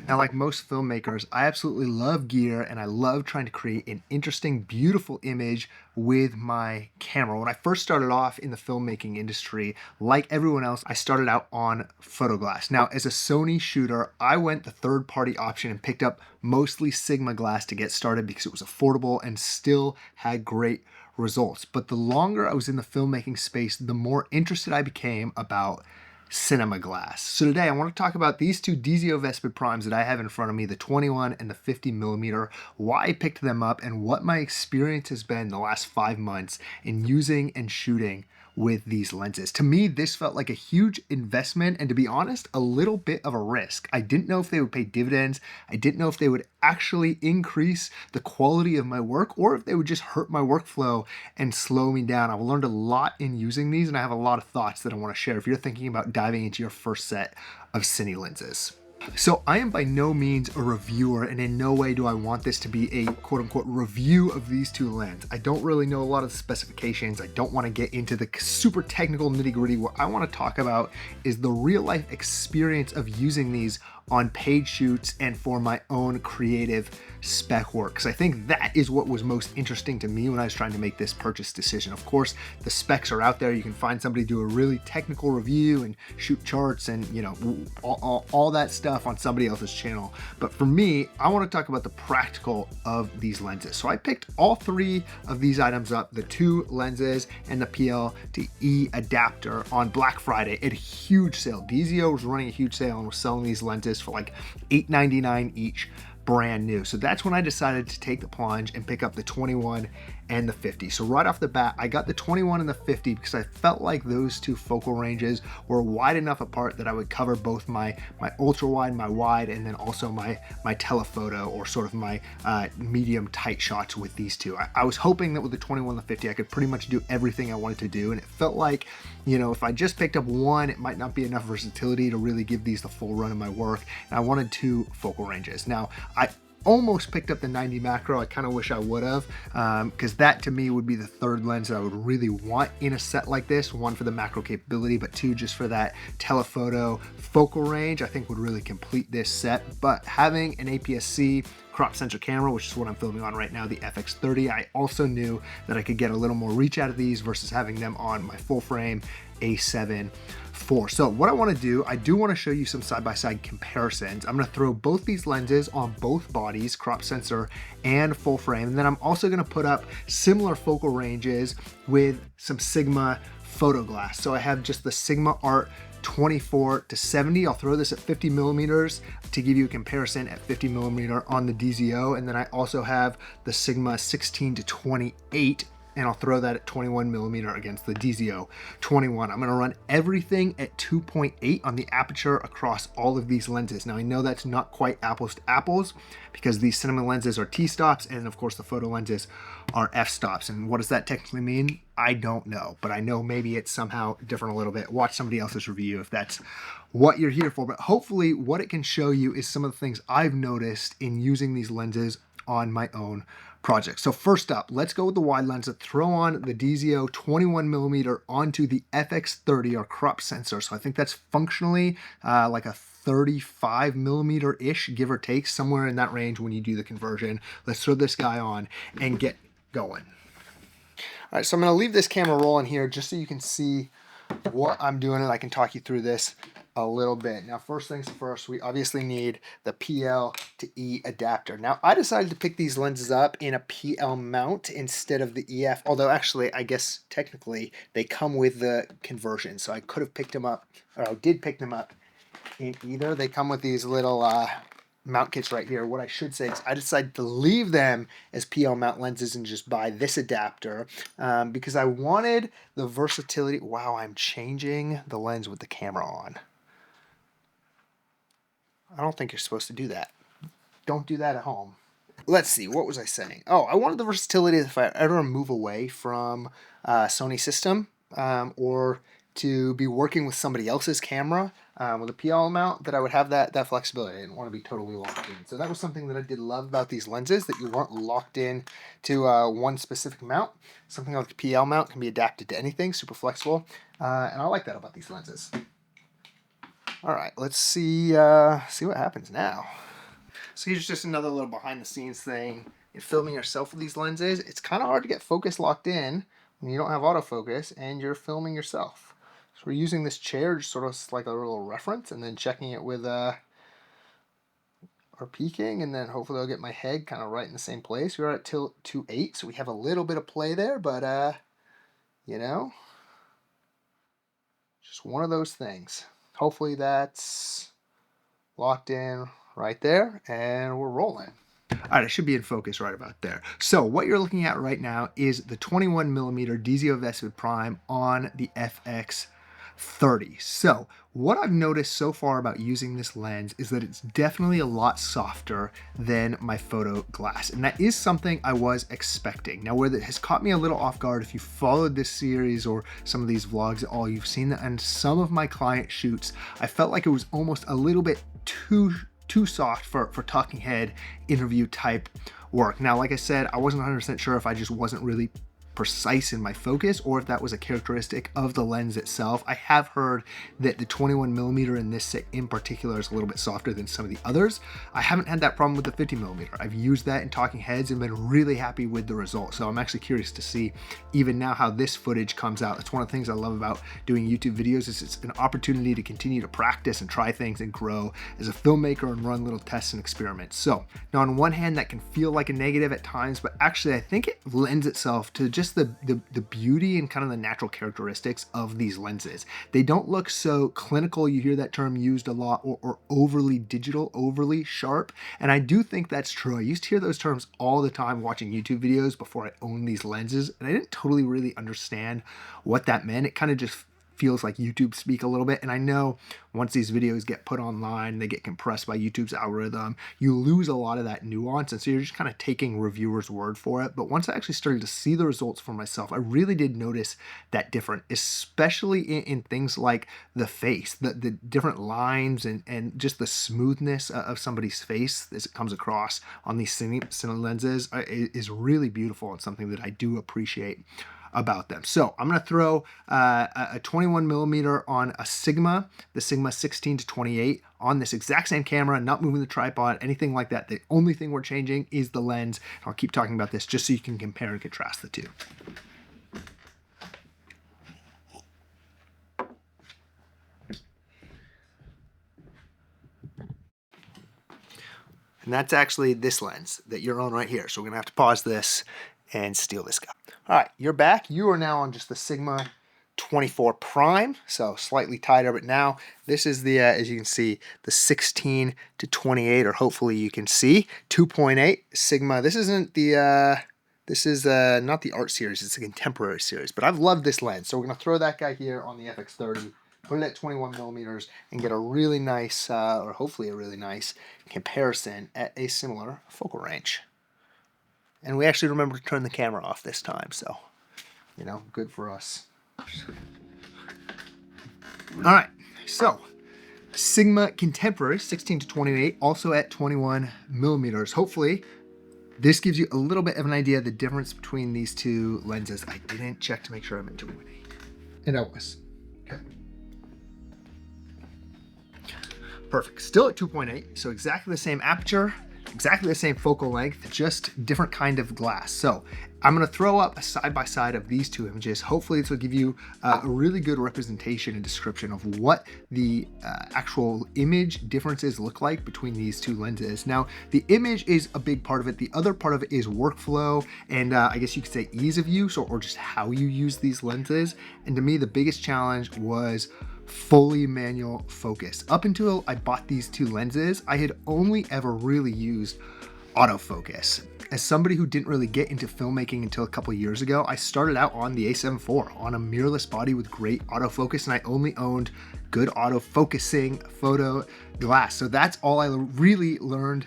Now, like most filmmakers, I absolutely love gear and I love trying to create an interesting, beautiful image with my camera. When I first started off in the filmmaking industry, like everyone else, I started out on photoglass. Now, as a Sony shooter, I went the third-party option and picked up mostly Sigma glass to get started because it was affordable and still had great results. But the longer I was in the filmmaking space, the more interested I became about cinema glass. So today I want to talk about these two DZO VESPID primes that I have in front of me, the 21 and the 50 millimeter, why I picked them up, and what my experience has been the last 5 months in using and shooting with these lenses. To me, this felt like a huge investment and, to be honest, a little bit of a risk. I didn't know if they would pay dividends. I didn't know if they would actually increase the quality of my work or if they would just hurt my workflow and slow me down. I've learned a lot in using these and I have a lot of thoughts that I want to share if you're thinking about diving into your first set of cine lenses. So I am by no means a reviewer, and in no way do I want this to be a quote-unquote review of these two lenses. I don't really know a lot of the specifications. I don't want to get into the super technical nitty-gritty. What I want to talk about is the real-life experience of using these on paid shoots and for my own creative spec work, because I think that is what was most interesting to me when I was trying to make this purchase decision. Of course, the specs are out there. You can find somebody do a really technical review and shoot charts and, you know, all that stuff on somebody else's channel. But for me, I want to talk about the practical of these lenses. So I picked all three of these items up, the two lenses and the PL to E adapter, on Black Friday at a huge sale. DZO was running a huge sale and was selling these lenses for like $8.99 each, brand new. So that's when I decided to take the plunge and pick up the 21 and the 50. So right off the bat, I got the 21 and the 50 because I felt like those two focal ranges were wide enough apart that I would cover both my ultra wide, my wide, and then also my telephoto, or sort of my medium tight shots with these two. I was hoping that with the 21 and the 50, I could pretty much do everything I wanted to do. And it felt like, you know, if I just picked up one, it might not be enough versatility to really give these the full run of my work. And I wanted two focal ranges. Now, I almost picked up the 90 macro. I kind of wish I would have, because that to me would be the third lens that I would really want in a set like this. One, for the macro capability, but two, just for that telephoto focal range, I think would really complete this set. But having an APS-C crop sensor camera, which is what I'm filming on right now, the FX30, I also knew that I could get a little more reach out of these versus having them on my full frame A7 IV. So what I want to do, I do want to show you some side-by-side comparisons. I'm going to throw both these lenses on both bodies, crop sensor and full frame, and then I'm also going to put up similar focal ranges with some Sigma photoglass. So I have just the Sigma Art 24 to 70. I'll throw this at 50 millimeters to give you a comparison at 50 millimeter on the DZO. And then I also have the Sigma 16 to 28, and I'll throw that at 21 millimeter against the DZO 21. I'm gonna run everything at 2.8 on the aperture across all of these lenses. Now I know that's not quite apples to apples because these cinema lenses are T-stops and of course the photo lenses are f-stops. And what does that technically mean? I don't know, but I know maybe it's somehow different a little bit. Watch somebody else's review if that's what you're here for. But hopefully what it can show you is some of the things I've noticed in using these lenses on my own project. So first up, let's go with the wide lens. Let's throw on the DZO 21 millimeter onto the FX30, or crop sensor. So I think that's functionally like a 35 millimeter-ish, give or take, somewhere in that range when you do the conversion. Let's throw this guy on and get going. All right, so I'm gonna leave this camera rolling here just so you can see what I'm doing and I can talk you through this a little bit. Now, first things first, we obviously need the PL to E adapter. Now, I decided to pick these lenses up in a PL mount instead of the EF, although actually, I guess technically they come with the conversion. So I could have picked them up, or I did pick them up in either. They come with these little mount kits right here. What I should say is I decided to leave them as PL mount lenses and just buy this adapter because I wanted the versatility. Wow, I'm changing the lens with the camera on. I don't think you're supposed to do that. Don't do that at home. Let's see, what was I saying? Oh, I wanted the versatility if I ever move away from Sony system or to be working with somebody else's camera with a PL mount, that I would have that flexibility. I didn't want to be totally locked in. So that was something that I did love about these lenses, that you weren't locked in to one specific mount. Something like the PL mount can be adapted to anything, super flexible. And I like that about these lenses. All right, let's see what happens now. So here's just another little behind the scenes thing. In filming yourself with these lenses, it's kind of hard to get focus locked in when you don't have autofocus and you're filming yourself. So we're using this chair just sort of like a little reference, and then checking it with our peaking, and then hopefully I'll get my head kind of right in the same place. We're at tilt 2.8, so we have a little bit of play there, but you know, just one of those things. Hopefully that's locked in right there, and we're rolling. All right, it should be in focus right about there. So what you're looking at right now is the 21mm DZO VESPID Prime on the FX30. So what I've noticed so far about using this lens is that it's definitely a lot softer than my photo glass, and that is something I was expecting. Now, where that has caught me a little off guard, if you followed this series or some of these vlogs at all, you've seen that on some of my client shoots, I felt like it was almost a little bit too soft for talking head interview type work. Now, like I said, I wasn't 100% sure if I just wasn't really precise in my focus or if that was a characteristic of the lens itself. I have heard that the 21mm in this set in particular is a little bit softer than some of the others. I haven't had that problem with the 50mm. I've used that in talking heads and been really happy with the results. So I'm actually curious to see even now how this footage comes out. That's one of the things I love about doing YouTube videos, is it's an opportunity to continue to practice and try things and grow as a filmmaker and run little tests and experiments. So now, on one hand, that can feel like a negative at times, but actually I think it lends itself to just the beauty and kind of the natural characteristics of these lenses. They don't look so clinical. You hear that term used a lot, or overly digital, overly sharp. And I do think that's true. I used to hear those terms all the time watching YouTube videos before I owned these lenses, and I didn't totally really understand what that meant. It kind of just feels like YouTube speak a little bit. And I know once these videos get put online, they get compressed by YouTube's algorithm, you lose a lot of that nuance. And so you're just kind of taking reviewers' word for it. But once I actually started to see the results for myself, I really did notice that different, especially in things like the face, the different lines and just the smoothness of somebody's face as it comes across on these cine lenses is really beautiful, and something that I do appreciate about them. So I'm going to throw a 21mm on a Sigma, the Sigma 16-28 on this exact same camera, not moving the tripod, anything like that. The only thing we're changing is the lens. I'll keep talking about this just so you can compare and contrast the two. And that's actually this lens that you're on right here. So we're gonna have to pause this and steal this guy. All right, you're back. You are now on just the Sigma 24 Prime, so slightly tighter, but now this is the, as you can see, the 16-28, or hopefully you can see, 2.8 Sigma. This isn't the, this is not the art series, it's a contemporary series, but I've loved this lens. So we're gonna throw that guy here on the FX30, put it at 21mm, and get a really nice, or hopefully a really nice comparison at a similar focal range. And we actually remember to turn the camera off this time, so, you know, good for us. All right, so Sigma Contemporary 16-28, also at 21mm. Hopefully, this gives you a little bit of an idea of the difference between these two lenses. I didn't check to make sure I'm at 2.8, and I was. Okay. Perfect. Still at 2.8, so exactly the same aperture, exactly the same focal length, just different kind of glass. So I'm going to throw up a side-by-side of these two images. Hopefully this will give you a really good representation and description of what the actual image differences look like between these two lenses. Now, the image is a big part of it. The other part of it is workflow and I guess you could say ease of use, or just how you use these lenses. And to me, the biggest challenge was fully manual focus. Up until I bought these two lenses, I had only ever really used autofocus. As somebody who didn't really get into filmmaking until a couple years ago, I started out on the A7 IV on a mirrorless body with great autofocus, and I only owned good autofocusing photo glass. So that's all I really learned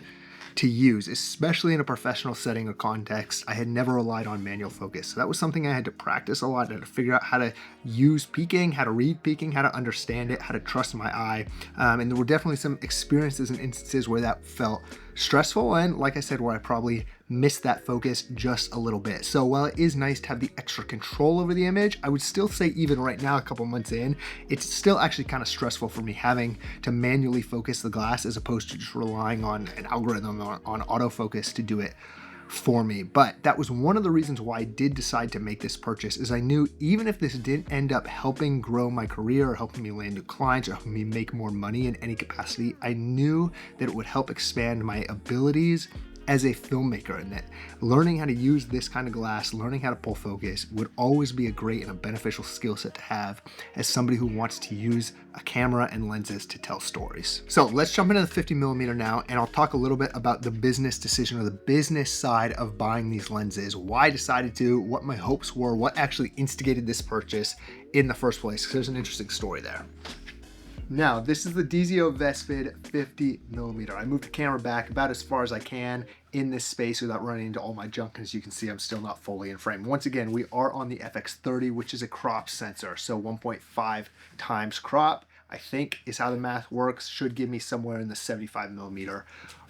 to use, especially in a professional setting or context. I had never relied on manual focus. So that was something I had to practice a lot. I had to figure out how to use peaking, how to read peaking, how to understand it, how to trust my eye. And there were definitely some experiences and instances where that felt stressful, and like I said, where I probably missed that focus just a little bit. So while it is nice to have the extra control over the image, I would still say even right now, a couple months in, it's still actually kind of stressful for me having to manually focus the glass as opposed to just relying on an algorithm or on autofocus to do it for me. But that was one of the reasons why I did decide to make this purchase, is I knew even if this didn't end up helping grow my career or helping me land new clients or helping me make more money in any capacity, I knew that it would help expand my abilities as a filmmaker, and that learning how to use this kind of glass, learning how to pull focus would always be a great and a beneficial skill set to have as somebody who wants to use a camera and lenses to tell stories. So let's jump into the 50mm now, and I'll talk a little bit about the business decision or the business side of buying these lenses, why I decided to, what my hopes were, what actually instigated this purchase in the first place, because there's an interesting story there. Now, this is the DZO VESPID 50mm. I moved the camera back about as far as I can in this space without running into all my junk. As you can see, I'm still not fully in frame. Once again, we are on the FX30, which is a crop sensor. So 1.5 times crop, I think is how the math works, should give me somewhere in the 75mm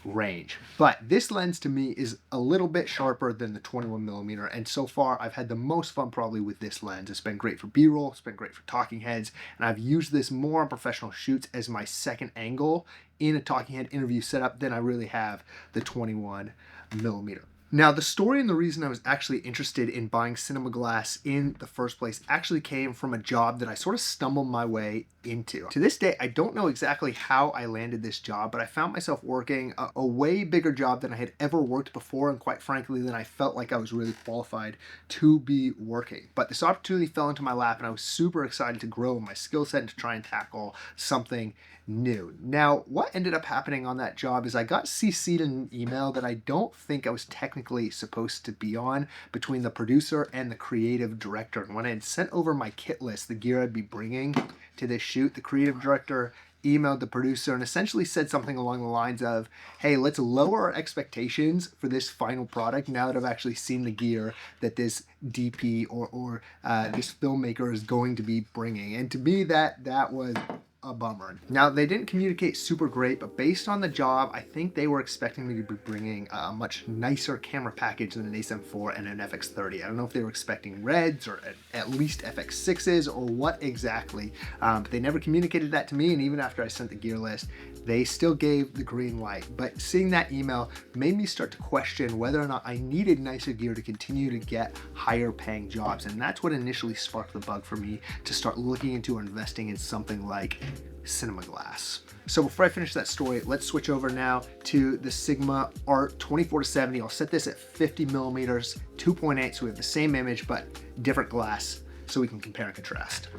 range. But this lens to me is a little bit sharper than the 21mm, and so far I've had the most fun probably with this lens. It's been great for B-roll, it's been great for talking heads, and I've used this more on professional shoots as my second angle in a talking head interview setup than I really have the 21mm. Now, the story and the reason I was actually interested in buying cinema glass in the first place actually came from a job that I sort of stumbled my way into. To this day, I don't know exactly how I landed this job, but I found myself working a way bigger job than I had ever worked before, and quite frankly, than I felt like I was really qualified to be working. But this opportunity fell into my lap, and I was super excited to grow my skill set and to try and tackle something new. Now, what ended up happening on that job is I got CC'd in an email that I don't think I was technically supposed to be on, between the producer and the creative director. And when I had sent over my kit list, the gear I'd be bringing to this shoot, the creative director emailed the producer and essentially said something along the lines of, hey, let's lower our expectations for this final product now that I've actually seen the gear that this DP or this filmmaker is going to be bringing. And to me, that was a bummer. Now, they didn't communicate super great, but based on the job, I think they were expecting me to be bringing a much nicer camera package than an A7 IV and an FX30. I don't know if they were expecting reds or at least FX6s or what exactly, but they never communicated that to me, and even after I sent the gear list, they still gave the green light. But seeing that email made me start to question whether or not I needed nicer gear to continue to get higher paying jobs, and that's what initially sparked the bug for me to start looking into or investing in something like cinema glass. So before I finish that story, let's switch over now to the Sigma Art 24-70. I'll set this at 50mm, 2.8, so we have the same image but different glass so we can compare and contrast.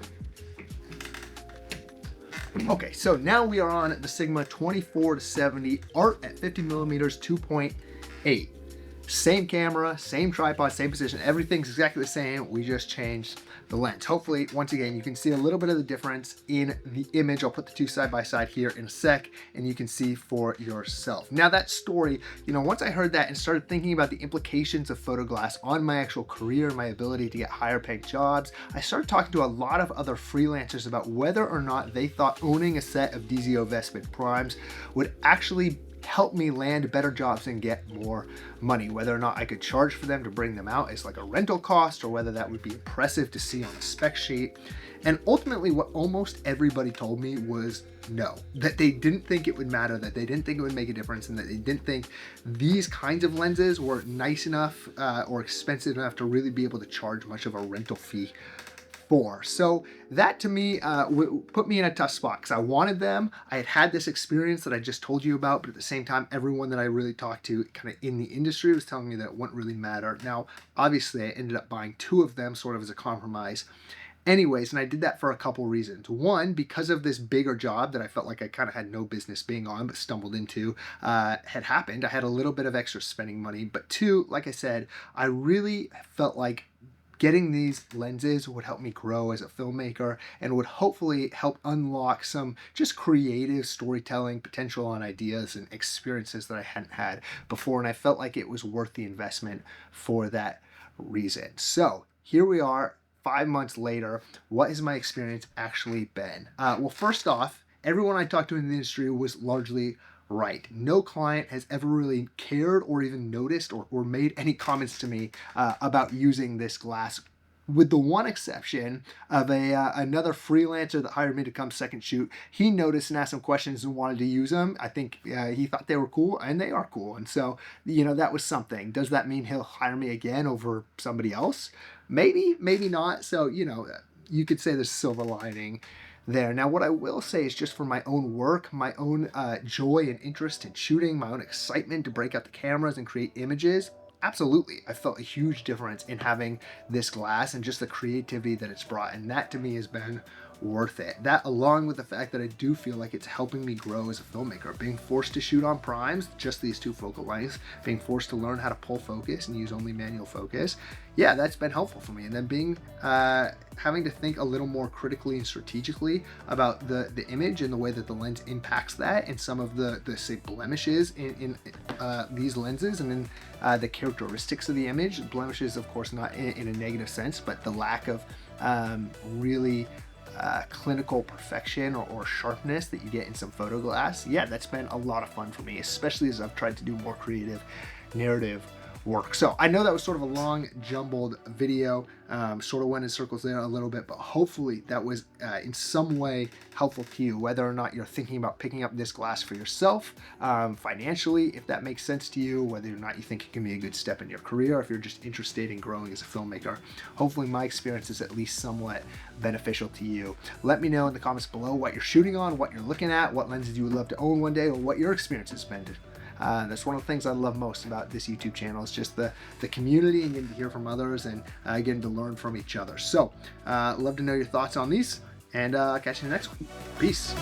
Okay, so now we are on the Sigma 24-70 Art at 50mm, 2.8. Same camera, same tripod, same position, everything's exactly the same, we just changed the lens. Hopefully, once again, you can see a little bit of the difference in the image. I'll put the two side by side here in a sec, and you can see for yourself. Now that story, once I heard that and started thinking about the implications of photoglass on my actual career and my ability to get higher paying jobs, I started talking to a lot of other freelancers about whether or not they thought owning a set of DZO VESPID primes would actually help me land better jobs and get more money, whether or not I could charge for them to bring them out as like a rental cost, or whether that would be impressive to see on a spec sheet. And ultimately what almost everybody told me was no, that they didn't think it would matter, that they didn't think it would make a difference, and that they didn't think these kinds of lenses were nice enough or expensive enough to really be able to charge much of a rental fee for. So that to me put me in a tough spot, because I wanted them. I had this experience that I just told you about, but at the same time, everyone that I really talked to kind of in the industry was telling me that it wouldn't really matter. Now, obviously, I ended up buying two of them sort of as a compromise anyways, and I did that for a couple reasons. One, because of this bigger job that I felt like I kind of had no business being on but stumbled into had happened. I had a little bit of extra spending money. But two, like I said, I really felt like getting these lenses would help me grow as a filmmaker and would hopefully help unlock some just creative storytelling potential and ideas and experiences that I hadn't had before. And I felt like it was worth the investment for that reason. So here we are 5 months later. What has my experience actually been? Well, first off, everyone I talked to in the industry was largely right. No client has ever really cared or even noticed or made any comments to me about using this glass, with the one exception of another freelancer that hired me to come second shoot. He noticed and asked some questions and wanted to use them. I think he thought they were cool, and they are cool. And so, that was something. Does that mean he'll hire me again over somebody else? Maybe, maybe not. So, you could say there's silver lining there. Now, what I will say is, just for my own work, my own joy and interest in shooting, my own excitement to break out the cameras and create images, absolutely, I felt a huge difference in having this glass and just the creativity that it's brought. And that to me has been worth it. That, along with the fact that I do feel like it's helping me grow as a filmmaker, being forced to shoot on primes, just these 2 focal lengths, being forced to learn how to pull focus and use only manual focus. Yeah, that's been helpful for me. And then being having to think a little more critically and strategically about the image and the way that the lens impacts that, and some of the say blemishes in these lenses, and then the characteristics of the image. Blemishes, of course, not in a negative sense, but the lack of really clinical perfection or sharpness that you get in some photo glass. Yeah, that's been a lot of fun for me, especially as I've tried to do more creative narrative work. So I know that was sort of a long, jumbled video, sort of went in circles there a little bit, but hopefully that was in some way helpful to you, whether or not you're thinking about picking up this glass for yourself, financially, if that makes sense to you, whether or not you think it can be a good step in your career, or if you're just interested in growing as a filmmaker. Hopefully my experience is at least somewhat beneficial to you. Let me know in the comments below what you're shooting on, what you're looking at, what lenses you would love to own one day, or what your experience has been. That's one of the things I love most about this YouTube channel, is just the community and getting to hear from others and getting to learn from each other. So love to know your thoughts on these, and catch you in the next one. Peace.